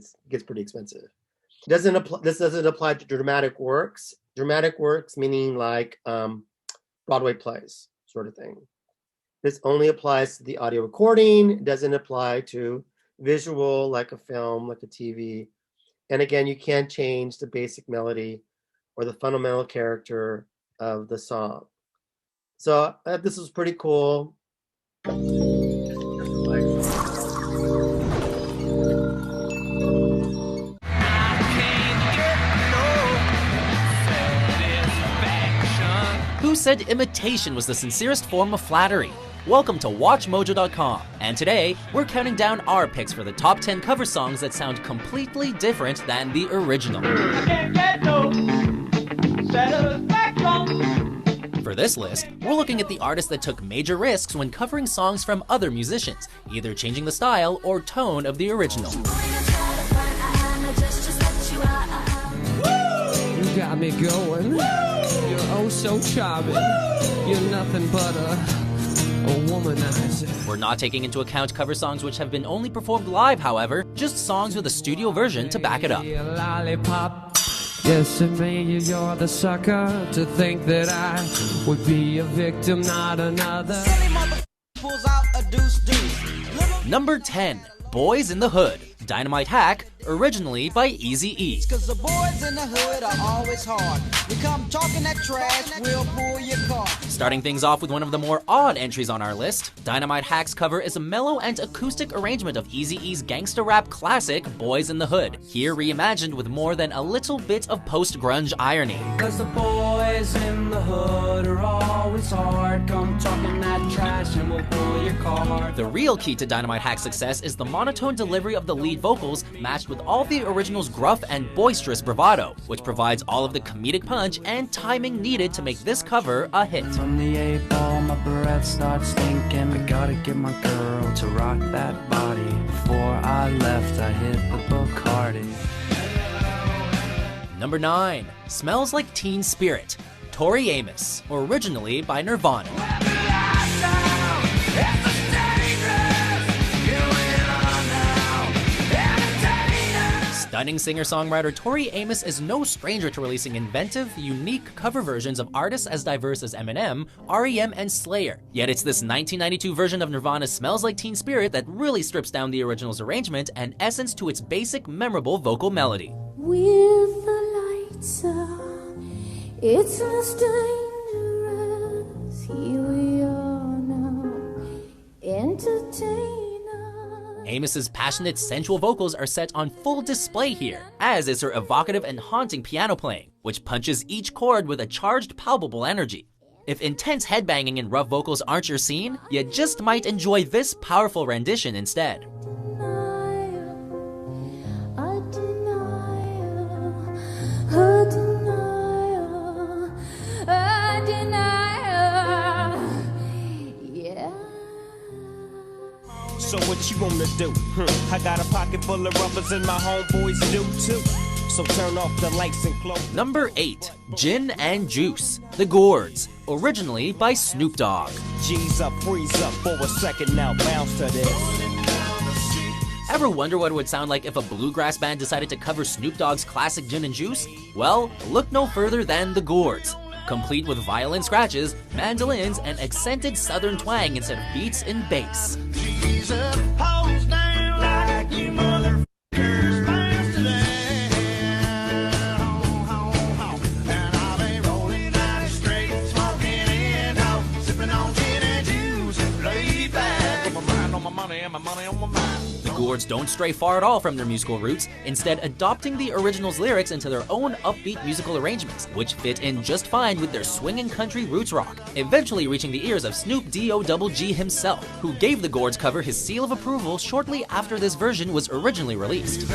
it gets pretty expensive. This doesn't apply to dramatic works. Dramatic works meaning like Broadway plays, sort of thing. This only applies to the audio recording. It doesn't apply to visual, like a film, like a TV. And again, you can't change the basic melody or the fundamental character of the song. So this was pretty cool. Who said imitation was the sincerest form of flattery? Welcome to WatchMojo.com, and today we're counting down our picks for the top 10 cover songs that sound completely different than the original. I can't get no satisfaction. For this list, we're looking at the artists that took major risks when covering songs from other musicians, either changing the style or tone of the original. You got me going. You're oh so charming. You're nothing but a womanizer. We're not taking into account cover songs which have been only performed live, however, just songs with a studio version to back it up. Lollipop. Yes, and maybe you're the sucker to think that I would be a victim, not another. Number 10, Boys in the Hood, Dynamite Hack, originally by Eazy-E. Cause the boys in the hood are always hard. You come talking that trash, we'll pull your car. Starting things off with one of the more odd entries on our list, Dynamite Hack's cover is a mellow and acoustic arrangement of Eazy-E's gangsta rap classic, Boys in the Hood, here reimagined with more than a little bit of post-grunge irony. Cause the boys in the hood are always hard. Come talking that trash and we'll pull your car. The real key to Dynamite Hack's success is the monotone delivery of the lead vocals matched with all the original's gruff and boisterous bravado, which provides all of the comedic punch and timing needed to make this cover a hit. From the 8-ball, my breath starts stinking. I gotta get my girl to rock that body. Before I left, I hit the Bacardi. Number 9, Smells Like Teen Spirit, Tori Amos, originally by Nirvana. Stunning singer-songwriter Tori Amos is no stranger to releasing inventive, unique cover versions of artists as diverse as Eminem, R.E.M., and Slayer. Yet it's this 1992 version of Nirvana's Smells Like Teen Spirit that really strips down the original's arrangement and essence to its basic, memorable vocal melody. With the lights on, it's less dangerous. Here we are now, entertainers. Amos's passionate, sensual vocals are set on full display here, as is her evocative and haunting piano playing, which punches each chord with a charged, palpable energy. If intense headbanging and rough vocals aren't your scene, you just might enjoy this powerful rendition instead. So what you wanna do? I got a pocket full of rubbers and my homeboys do too. So turn off the lights and close. Number 8, Gin and Juice, The Gourds, originally by Snoop Dogg. G's up, freeze up for a second now, bounce to this. Ever wonder what it would sound like if a bluegrass band decided to cover Snoop Dogg's classic Gin and Juice? Well, look no further than The Gourds, complete with violin scratches, mandolins, and accented southern twang instead of beats and bass. The Gourds don't stray far at all from their musical roots, instead adopting the original's lyrics into their own upbeat musical arrangements, which fit in just fine with their swinging country roots rock, eventually reaching the ears of Snoop D-O-double-G himself, who gave the Gourds cover his seal of approval shortly after this version was originally released.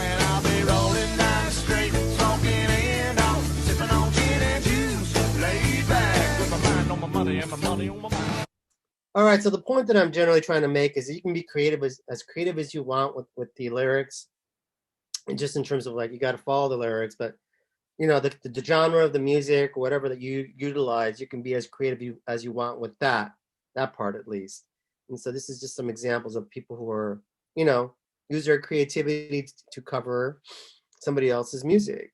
All right, so the point that I'm generally trying to make is that you can be creative as creative as you want with the lyrics, and just in terms of like you got to follow the lyrics, but you know the genre of the music, whatever that you utilize, you can be as creative as you want with that part at least. And so this is just some examples of people who are use their creativity to cover somebody else's music.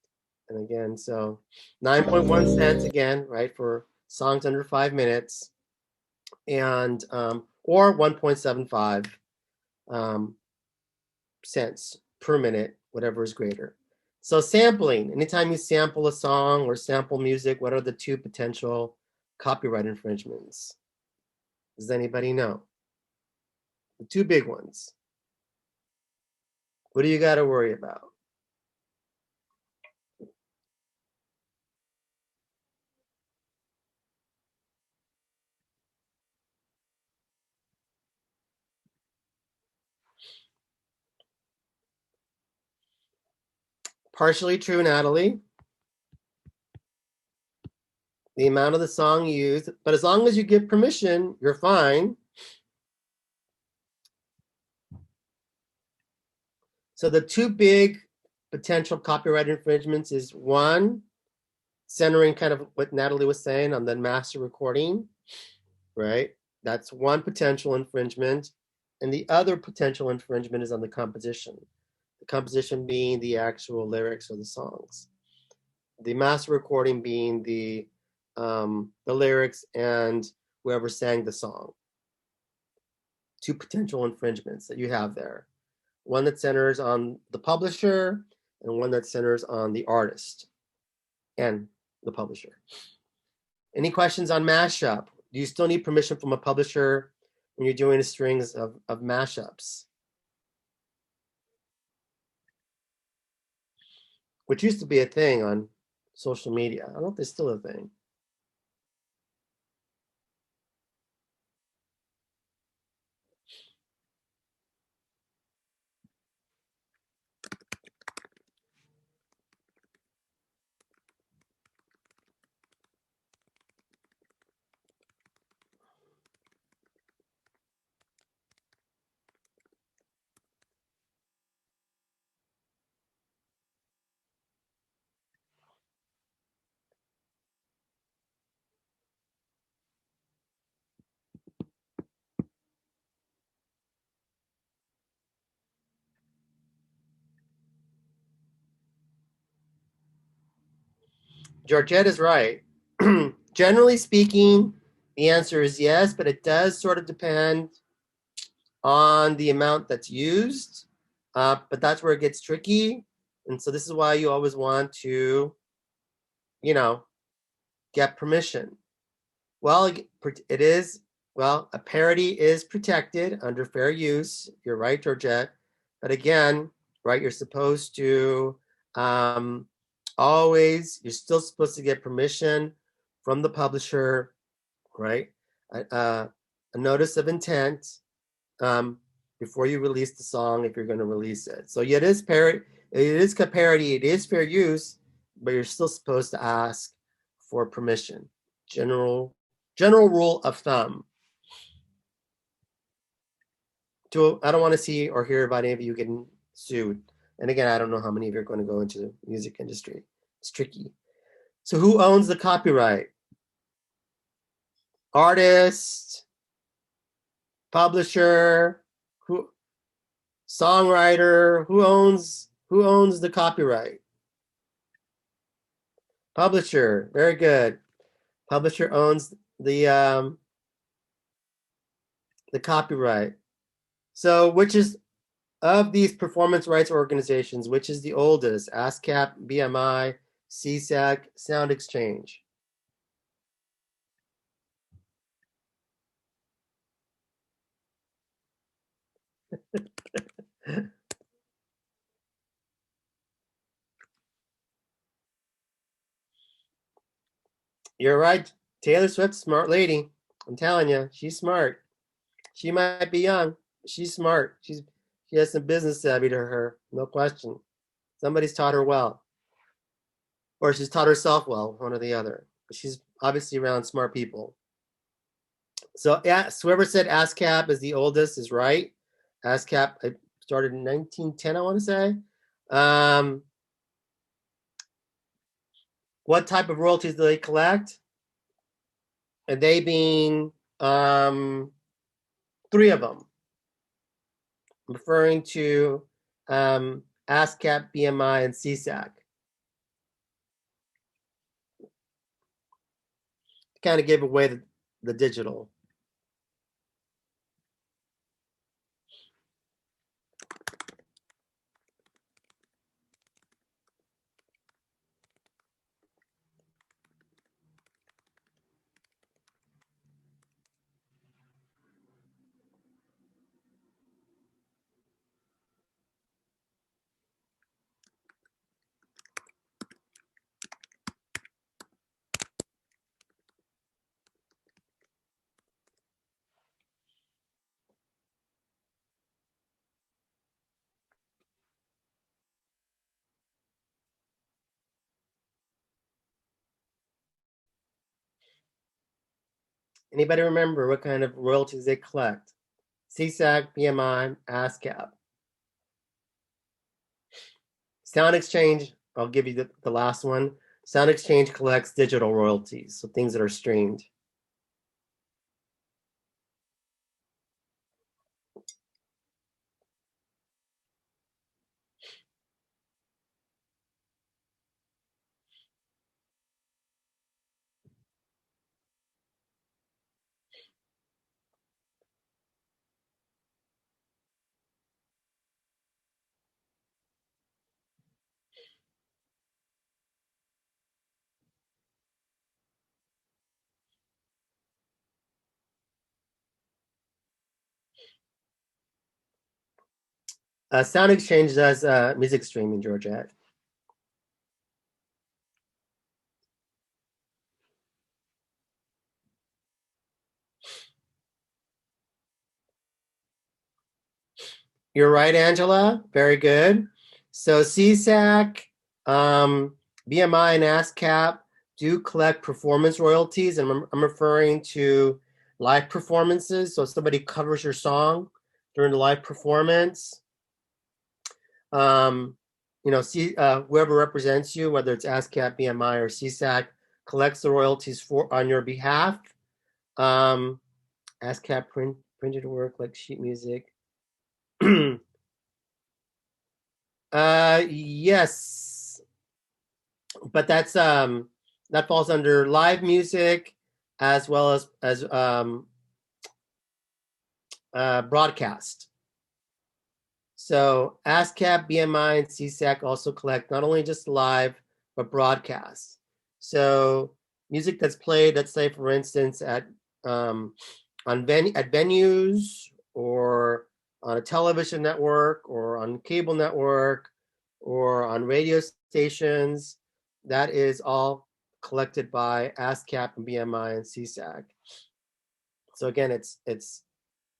And again, so 9.1 cents again, right, for songs under 5 minutes, and or 1.75 cents per minute, whatever is greater. So sampling, anytime you sample a song or sample music, what are the two potential copyright infringements? Does anybody know? The two big ones. What do you got to worry about? Partially true, Natalie. The amount of the song used, but as long as you give permission, you're fine. So the two big potential copyright infringements is one, centering kind of what Natalie was saying on the master recording, right? That's one potential infringement. And the other potential infringement is on the composition being the actual lyrics or the songs. The master recording being the lyrics and whoever sang the song. Two potential infringements that you have there. One that centers on the publisher and one that centers on the artist and the publisher. Any questions on mashup? Do you still need permission from a publisher when you're doing a strings of mashups? Which used to be a thing on social media. I don't know if there's still a thing. Georgette is right. Generally speaking, the answer is yes, but it does sort of depend on the amount that's used. But that's where it gets tricky. And so this is why you always want to, get permission. Well, it is, a parody is protected under fair use. You're right, Georgette. But again, right, you're supposed to you're still supposed to get permission from the publisher, right? A notice of intent before you release the song if you're going to release it. So yeah, it is parody, it is fair use, but you're still supposed to ask for permission. General rule of thumb. I don't want to see or hear about any of you getting sued. And again, I don't know how many of you are going to go into the music industry. It's tricky. So who owns the copyright? Artist, publisher, songwriter, who owns the copyright? Publisher, very good. Publisher owns the copyright. So which is of these performance rights organizations, which is the oldest? ASCAP, BMI, CSAC, Sound Exchange. You're right. Taylor Swift, smart lady. I'm telling you, she's smart. She might be young. She's smart. She has some business savvy to her, no question. Somebody's taught her well. Or she's taught herself well, one or the other. But she's obviously around smart people. So yeah, whoever said ASCAP is the oldest is right. ASCAP started in 1910, I want to say. What type of royalties do they collect? And they being 3 of them. I'm referring to ASCAP, BMI, and CSAC. Kind of gave away the digital. Anybody remember what kind of royalties they collect? CSAC, BMI, ASCAP. Sound Exchange, I'll give you the last one. Sound Exchange collects digital royalties, so things that are streamed. Sound Exchange does music streaming, Georgette. You're right, Angela. Very good. So CSAC, BMI, and ASCAP do collect performance royalties, and I'm referring to live performances. So if somebody covers your song during the live performance, whoever represents you, whether it's ASCAP, BMI, or CSAC, collects the royalties on your behalf. ASCAP printed work like sheet music. Yes, but that's that falls under live music as well as broadcast. So ASCAP, BMI, and CSAC also collect not only just live but broadcast. So music that's played, let's say for instance at venues or on a television network or on cable network or on radio stations, that is all collected by ASCAP and BMI and CSAC. So again, it's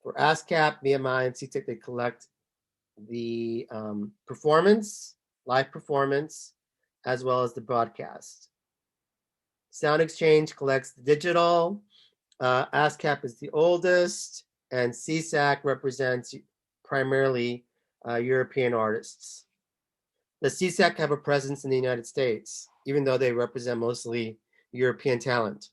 for ASCAP, BMI, and CSAC, they collect the performance, live performance, as well as the broadcast. Sound Exchange collects the digital. ASCAP is the oldest, and CSAC represents primarily European artists. The CSAC have a presence in the United States, even though they represent mostly European talent.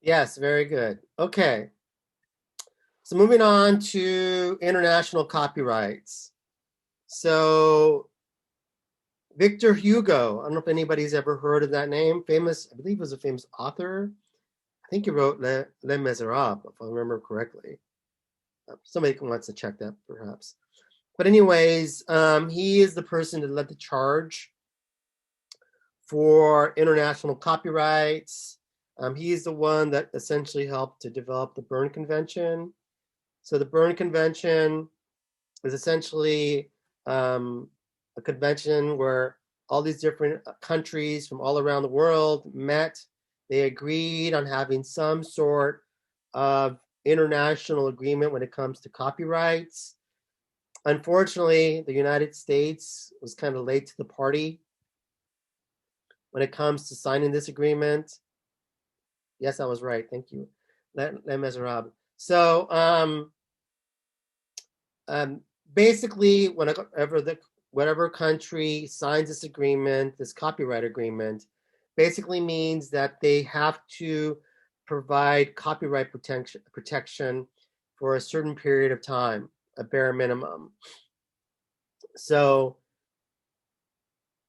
Yes, very good. Okay. So moving on to international copyrights. So Victor Hugo, I don't know if anybody's ever heard of that name. Famous, I believe he was a famous author. think he wrote Les Miserables, if I remember correctly. Somebody wants to check that, perhaps. But anyways, he is the person that led the charge for international copyrights. He's the one that essentially helped to develop the Berne Convention. So the Berne Convention is essentially a convention where all these different countries from all around the world met. They agreed on having some sort of international agreement when it comes to copyrights. Unfortunately, the United States was kind of late to the party when it comes to signing this agreement. Yes, I was right. Thank you. Les Miserables. So basically, whatever country signs this agreement, this copyright agreement, basically means that they have to provide copyright protection for a certain period of time, a bare minimum. So,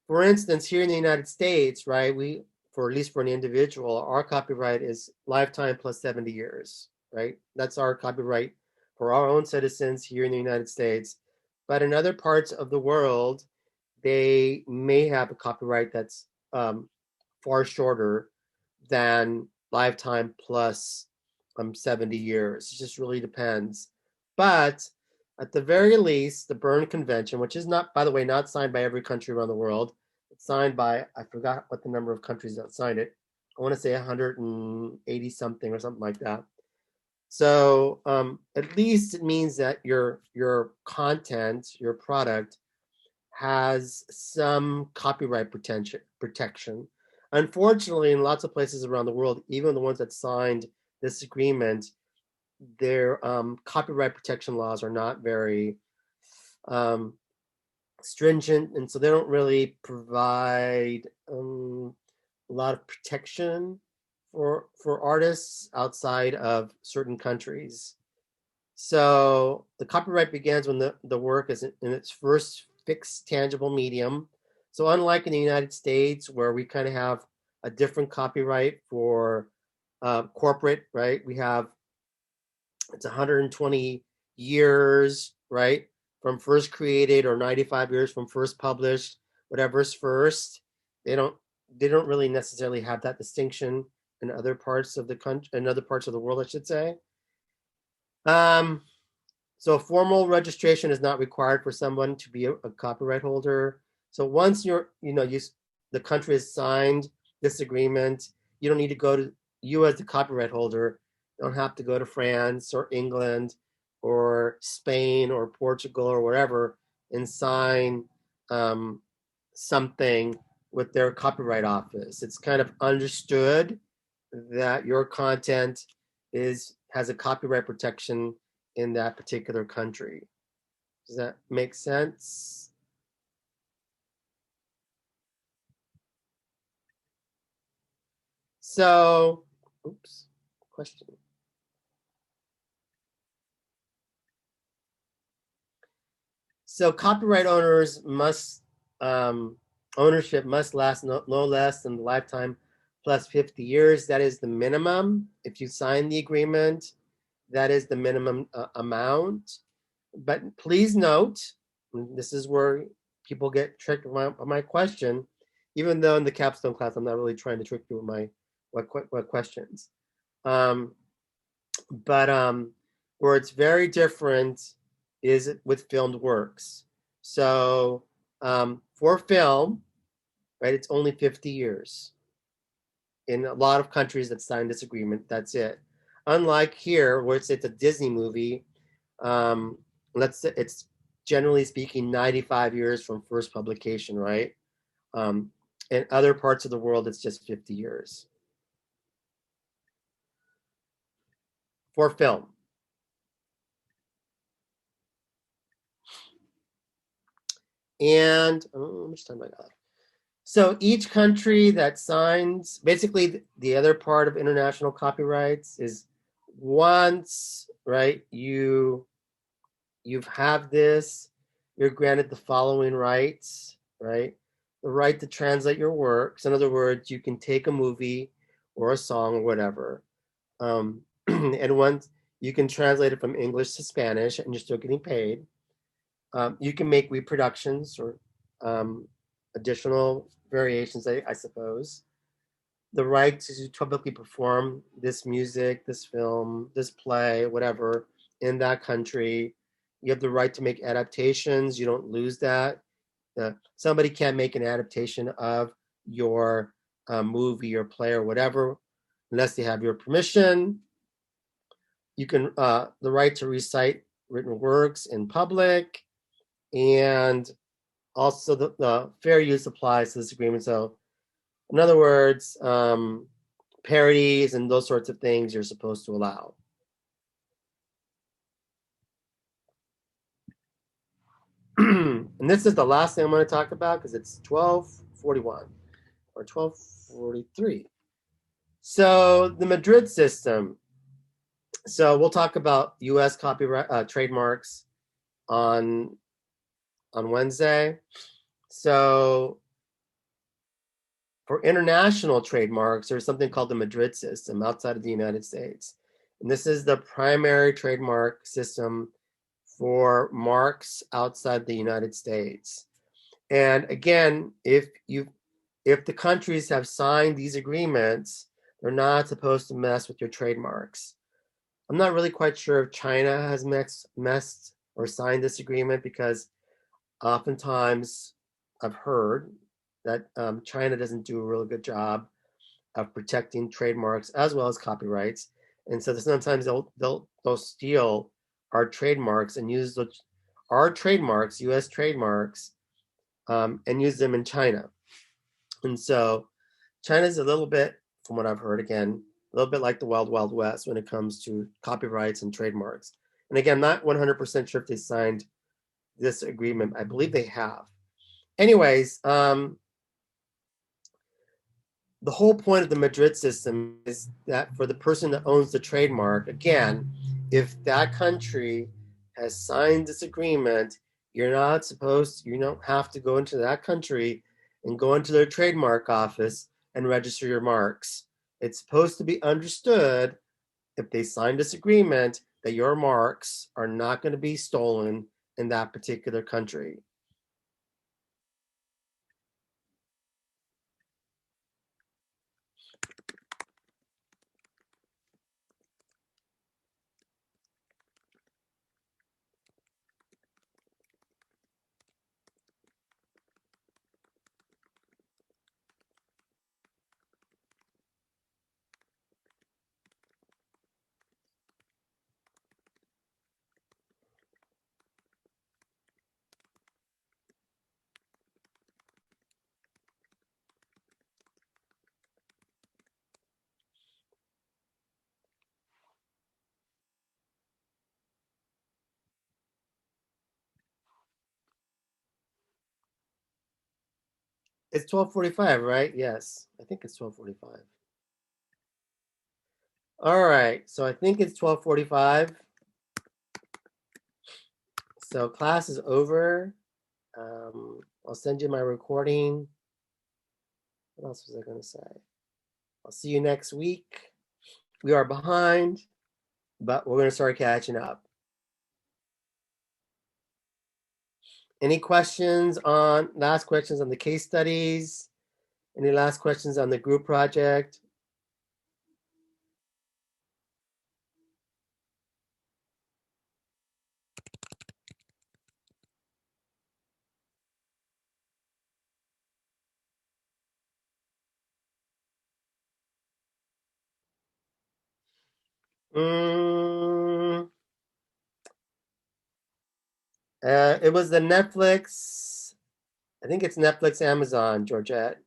for instance, here in the United States, right, for at least for an individual, our copyright is lifetime plus 70 years, right? That's our copyright for our own citizens here in the United States. But in other parts of the world, they may have a copyright that's far shorter than lifetime plus 70 years. It just really depends. But at the very least, the Berne Convention, which is not, by the way, not signed by every country around the world. It's signed by, I forgot what the number of countries that signed it. I want to say 180 something or something like that. So at least it means that your content, your product, has some copyright protection. Unfortunately, in lots of places around the world, even the ones that signed this agreement, their copyright protection laws are not very stringent, and so they don't really provide a lot of protection for artists outside of certain countries. So the copyright begins when the work is in its first fixed tangible medium. So unlike in the United States, where we kind of have a different copyright for corporate, right? It's 120 years, right? From first created, or 95 years from first published, whatever's first. They don't really necessarily have that distinction in other parts of the country, in other parts of the world, I should say. So formal registration is not required for someone to be a copyright holder. So once the country has signed this agreement, you don't need to go to, you as the copyright holder don't have to go to France or England or Spain or Portugal or wherever and sign something with their copyright office. It's kind of understood that your content has a copyright protection in that particular country. Does that make sense? So, question. So copyright owners must, ownership must last no less than the lifetime plus 50 years. That is the minimum. If you sign the agreement, that is the minimum amount. But please note, this is where people get tricked by my question, even though in the capstone class, I'm not really trying to trick you with my what questions. But where it's very different is with filmed works. So for film, right, it's only 50 years. In a lot of countries that signed this agreement, that's it. Unlike here, where it's a Disney movie, let's say it's generally speaking 95 years from first publication, right? In other parts of the world, it's just 50 years. For film. And how much time I got? So each country that signs, basically the other part of international copyrights is once, right, you have this, you're granted the following rights, right? The right to translate your works. In other words, you can take a movie or a song or whatever, And once you can translate it from English to Spanish, and you're still getting paid. You can make reproductions or additional variations, I suppose. The right to publicly perform this music, this film, this play, whatever, in that country. You have the right to make adaptations. You don't lose that. Somebody can't make an adaptation of your movie or play or whatever unless they have your permission. You can the right to recite written works in public, and also the fair use applies to this agreement. So, in other words, parodies and those sorts of things you're supposed to allow. And this is the last thing I'm going to talk about because it's 1241 or 1243. So the Madrid system. So we'll talk about U.S. copyright trademarks on Wednesday. So for international trademarks, there's something called the Madrid system outside of the United States. And this is the primary trademark system for marks outside the United States. And again, if the countries have signed these agreements, they're not supposed to mess with your trademarks. I'm not really quite sure if China has messed or signed this agreement, because oftentimes I've heard that China doesn't do a really good job of protecting trademarks as well as copyrights, and so sometimes they'll steal our trademarks and use our trademarks, U.S. trademarks, and use them in China. And so China's a little bit, from what I've heard, again, a little bit like the Wild Wild West when it comes to copyrights and trademarks. And again, I'm not 100% sure if they signed this agreement. I believe they have. Anyways, the whole point of the Madrid system is that for the person that owns the trademark, again, if that country has signed this agreement, you don't have to go into that country and go into their trademark office and register your marks. It's supposed to be understood, if they signed this agreement, that your marks are not going to be stolen in that particular country. It's 12:45, right? Yes, I think it's 12:45. All right, so I think it's 12:45. So class is over. I'll send you my recording. What else was I going to say? I'll see you next week. We are behind, but we're going to start catching up. Any last questions on the case studies? Any last questions on the group project? It was the Netflix. I think it's Netflix, Amazon, Georgette.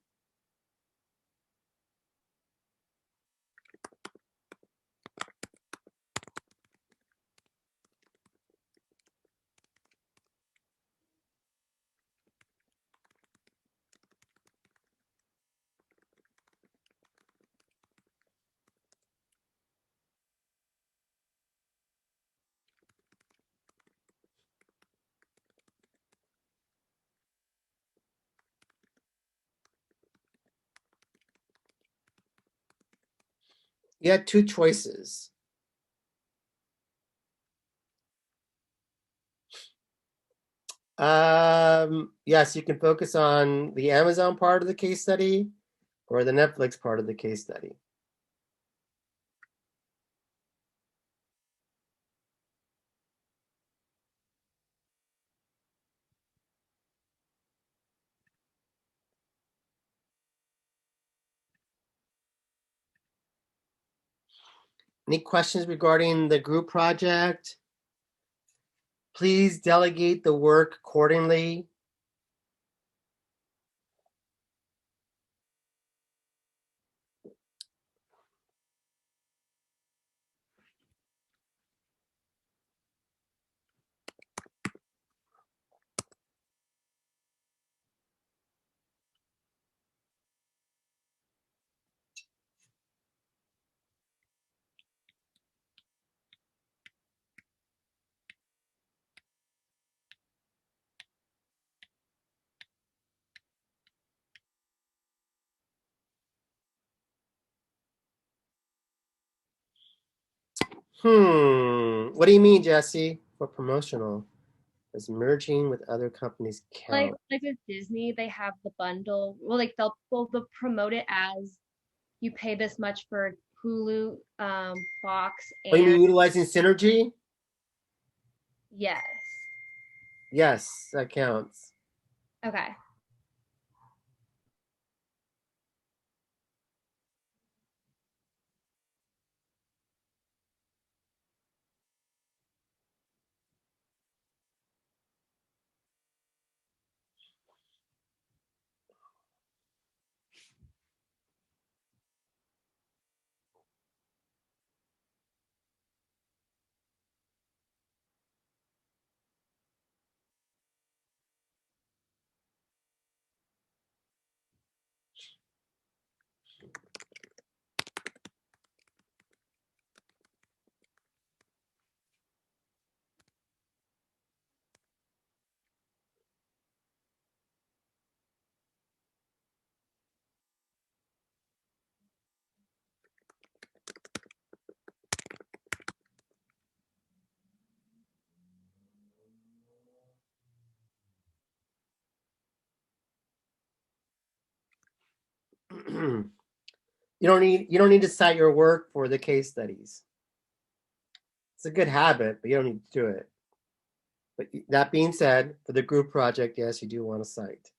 You had two choices. Yes, you can focus on the Amazon part of the case study or the Netflix part of the case study. Any questions regarding the group project? Please delegate the work accordingly. What do you mean, Jesse? For promotional? Does merging with other companies count? Like with Disney, they have the bundle. Well, like they'll promote it as you pay this much for Hulu, Fox, Oh, you mean and utilizing synergy? yes. Yes, that counts. Okay. You don't need to cite your work for the case studies. It's a good habit, but you don't need to do it. But that being said, for the group project, yes, you do want to cite.